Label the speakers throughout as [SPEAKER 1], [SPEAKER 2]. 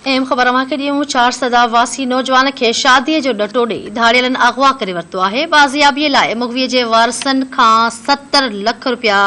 [SPEAKER 1] अहम ख़बर के ॾियूं। 4 सदा वासी नौजवान खे शादीअ जो ॾटो ॾेई धाड़ियलनि अगवा करे वरितो आहे। बाज़ियाबीअ लाइ मुग़वीअ जे वारसनि खां 70 लख रुपया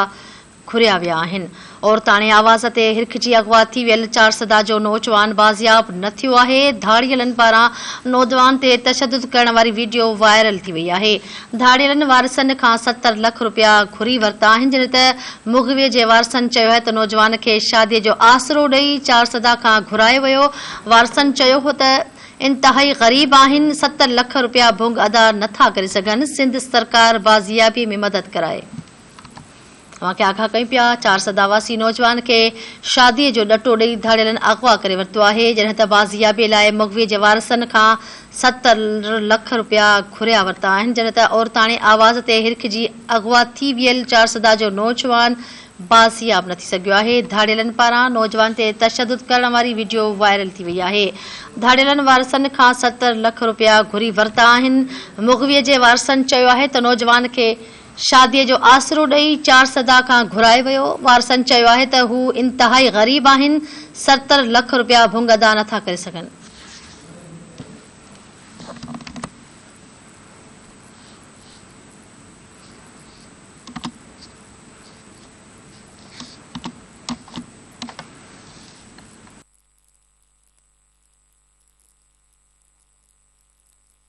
[SPEAKER 1] घुरिया विया आहिनि। औरताणे आवाज़ ते हिरखिजी अगवा थी वियल 4 सदा जो नौजवान बाज़ियाब न थियो आहे। धाड़ियलनि पारां नौजवान ते तशद्दुद करण वारी वीडियो वायरल थी वई आहे। धाड़ियलनि वारसनि खां 70 लख रुपया घुरी वरिता आहिनि, जॾहिं त मुग़वीअ जे वारसनि चयो आहे त नौजवान खे शादीअ जो आसरो ॾेई 4 सदा खां घुरायो वियो। वारसनि चयो हो त इंतहाई ग़रीब आहिनि, 70 लख रुपया भुंग अदा नथा करे सघनि। सिंध सरकार बाज़ियाबी में मदद कराए। तव्हांखे आगाह कयूं पिया। 4 सदावासी नौजवान खे शादीअ जो ॾटो ॾेई धाड़ियलनि अगवा करे वरितो आहे, जॾहिं त बाज़ियाबीअ लाइ मुग़वीअ जे वारसनि खां 70 लख रुपया घुरिया वरिता आहिनि, जॾहिं त औरताणे आवाज़ ते हिरखिजी अगवा थी वियल 4 सदा जो नौजवान बाज़ियाब न थी सघियो आहे। धाड़ियलनि पारां नौजवान ते तशद्दुद करण वारी वीडियो वायरल थी वई आहे। धाड़ियलनि वारसनि खां 70 लख रुपया घुरी वरिता आहिनि। मुग़वीअ जे वारसनि चयो आहे त नौजवान खे शादीअ जो आसरो ॾेई 4 सदा खां घुरायो वियो। वारसनि चयो आहे त हू इंतहाई ग़रीब आहिनि, 70 लख रुपया भुंग अदा नथा करे सघनि।